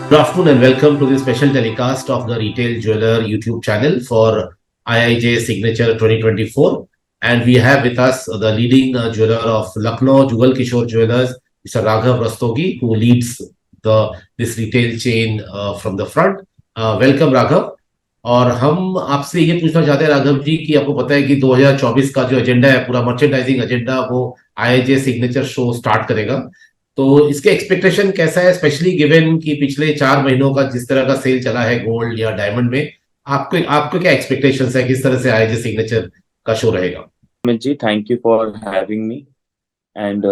Good afternoon and welcome to the special telecast of the Retail Jeweler YouTube channel for IIJ Signature 2024. And we have with us the leading jeweler of Lucknow, Jugal Kishore Jewelers, Mr. Raghav Rastogi, who leads this retail chain from the front. Welcome, Raghav. और हम आपसे ये पूछना चाहते हैं राघव जी कि आपको पता है कि 2024 का जो एजेंडा है, पूरा मर्चेंडाइजिंग एजेंडा, वो आईआईजे सिग्नेचर शो स्टार्ट करेगा। तो इसके एक्सपेक्टेशन कैसा है, स्पेशली गिवन कि पिछले 4 महीनों का जिस तरह का सेल चला है गोल्ड या डायमंड में, आपको आपको क्या एक्सपेक्टेशंस है, किस तरह से आईआईजे सिग्नेचर का शो रहेगा? Amit ji, thank you for having me. And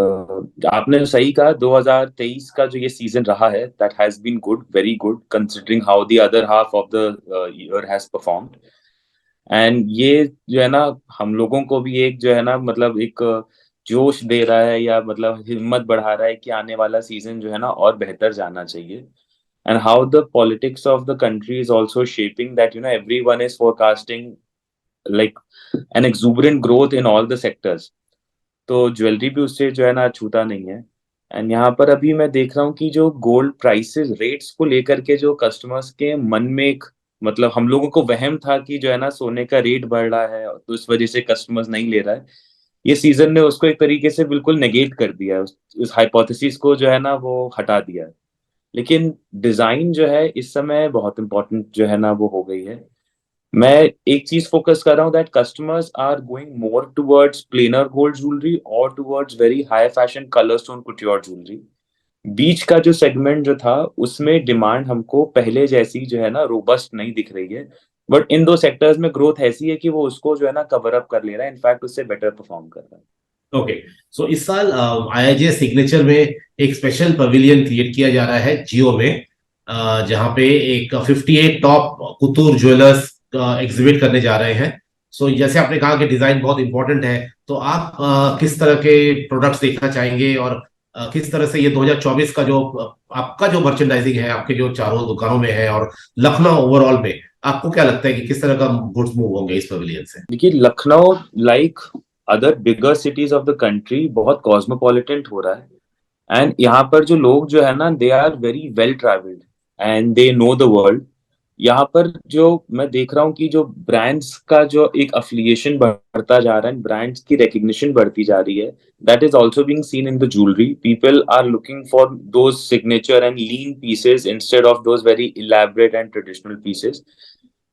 आपने सही कहा, 2023 का जो ये सीजन रहा है that has been good, very good, considering how the other half of the year has performed. And ये जो है ना, हम लोगों को भी एक जो है ना, मतलब एक जोश दे रहा है, या मतलब हिम्मत बढ़ा रहा है कि आने वाला सीजन जो है ना और बेहतर जाना चाहिए। And how the politics of the country is also shaping that, you no, everyone is forecasting like an exuberant growth in all the sectors। तो ज्वेलरी भी उससे जो है ना छूता नहीं है। एंड यहाँ पर अभी मैं देख रहा हूँ कि जो गोल्ड प्राइसेस रेट्स को लेकर के जो कस्टमर्स के मन में एक, मतलब हम लोगों को वहम था कि जो है ना सोने का रेट बढ़ रहा है तो इस वजह से कस्टमर्स नहीं ले रहा है, ये सीजन ने उसको एक तरीके से बिल्कुल नेगेट कर दिया है, उस हाइपोथेसिस को जो है ना वो हटा दिया है। लेकिन डिजाइन जो है इस समय बहुत इंपॉर्टेंट जो है ना वो हो गई है। मैं एक चीज फोकस कर रहा हूँ that customers are going more towards planer gold jewellery और towards very high fashion colour stone couture jewellery. बीच का जो सेगमेंट जो था उसमें डिमांड हमको पहले जैसी जो है ना रोबस्ट नहीं दिख रही है, बट इन दो सेक्टर्स में ग्रोथ ऐसी है कि वो उसको जो है ना कवर अप कर ले रहा है, इनफैक्ट उससे बेटर परफॉर्म कर रहा है। ओके, सो इस साल आईआईजे सिग्नेचर में एक स्पेशल पवेलियन क्रिएट किया जा रहा है जियो में, जहां पे एक 58 टॉप कुतूर ज्वेलर्स एग्जिबिट करने जा रहे हैं। सो जैसे आपने कहा कि डिजाइन बहुत इंपॉर्टेंट है, तो आप किस तरह के प्रोडक्ट्स देखना चाहेंगे और किस तरह से ये 2024 का जो आपका जो मर्चेंडाइजिंग है, आपके जो चारों दुकानों में है और लखनऊ ओवरऑल में, आपको क्या लगता है कि किस तरह का गुड्स मूव होंगे इस पवेलियन से? देखिए, Lucknow like other bigger cities of the country बहुत कॉस्मोपॉलिटन हो रहा है। एंड यहाँ पर जो लोग जो है ना they are very well travelled and they know the world. यहाँ पर जो मैं देख रहा हूँ कि जो ब्रांड्स का जो एक अफिलिएशन बढ़ता जा रहा है, ब्रांड्स की रिकग्निशन बढ़ती जा रही है, that is also being seen in the jewellery. People are looking for those signature and lean pieces instead of those very elaborate and traditional pieces.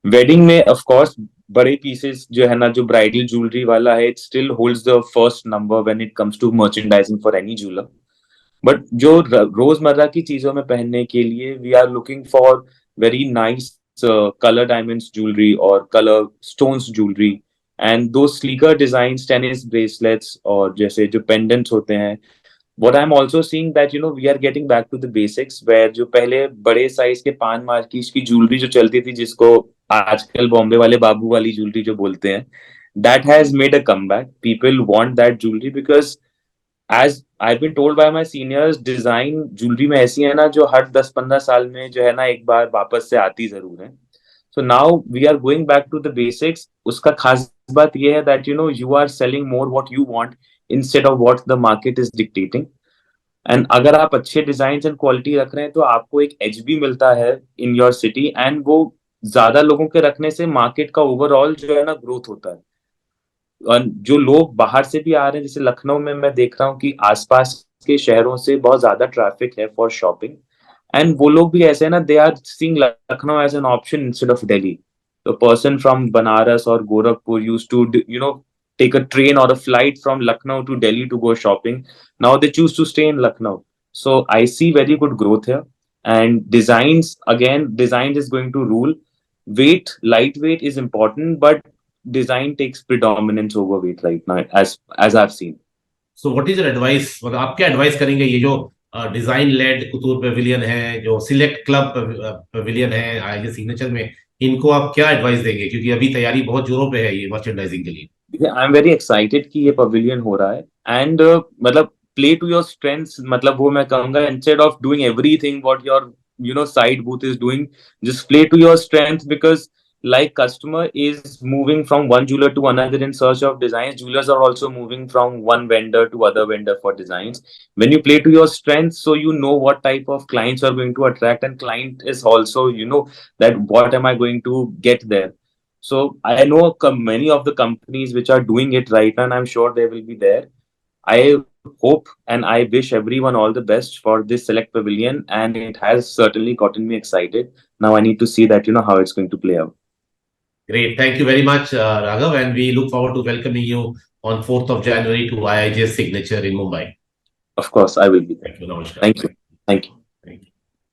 Wedding में ऑफ कोर्स बड़े पीसेस जो है ना, जो ब्राइडल ज्वेलरी वाला है, it still holds the first number when it comes to merchandising for any jeweller. But जो रोजमर्रा की चीजों में पहनने के लिए we are looking for very nice color diamonds jewelry or color stones jewelry and those sleeker designs, tennis bracelets और जैसे जो pendants होते हैं। What I'm also seeing that, you know, we are getting back to the basics where जो पहले बड़े size के पान मार्किस की ज्वेलरी जो चलती थी, जिसको आजकल बॉम्बे वाले बाबू वाली ज्वेलरी जो बोलते हैं, that has made a comeback. People want that jewelry because as I've been told by my seniors, design jewellery में ऐसी है ना जो हर 10-15 साल में जो है ना एक बार वापस से आती जरूर है। So now we are going back to the basics. उसका खास बात यह है that, you know, you are selling more what you want instead of what the market is dictating. And अगर आप अच्छे डिजाइन एंड क्वालिटी रख रहे हैं तो आपको एक एज भी मिलता है इन योर सिटी, एंड वो ज्यादा लोगों के रखने से मार्केट का ओवरऑल जो है ना ग्रोथ होता है। जो लोग बाहर से भी आ रहे हैं, जैसे लखनऊ में मैं देख रहा हूँ कि आसपास के शहरों से बहुत ज्यादा ट्रैफिक है फॉर शॉपिंग, एंड वो लोग भी ऐसे है ना, they are seeing Lucknow as an option instead of Delhi. The person from Banaras और Gorakhpur used to, you know, take a train or a flight from Lucknow to Delhi to go shopping. Now they choose to stay in Lucknow. So I see very good growth here. And designs, again, design is going to rule. Weight, lightweight is important, but design takes predominance over weight right now, as I've seen. So what is your advice, मतलब आप क्या advice करेंगे ये जो design lead कुतूर Pavilion है, जो select club Pavilion है आईआईजे signature में, इनको आप क्या एडवाइस देंगे, क्योंकि अभी तैयारी बहुत जोरों पे है ये मर्चेंडाइजिंग के लिए? आई एम वेरी एक्साइटेड कि ये पवेलियन हो रहा है। एंड मतलब प्ले टू योर स्ट्रेंथ्स, मतलब वो मैं कहूंगा, instead of doing everything what your, you know, side booth is doing, just play to your strength, because like customer is moving from one jeweler to another in search of designs, jewelers are also moving from one vendor to other vendor for designs. When you play to your strengths, so you know what type of clients are going to attract, and client is also, you know, that what am I going to get there. So I know many of the companies which are doing it right now, and I'm sure they will be there. I hope and I wish everyone all the best for this Select Pavilion, and it has certainly gotten me excited. Now I need to see that, you know, how it's going to play out. Great. Thank you very much, Raghav. And we look forward to welcoming you on 4th of January to IIJ Signature in Mumbai. Of course, I will be there. Thank you. Namaskar. Thank you. Thank you.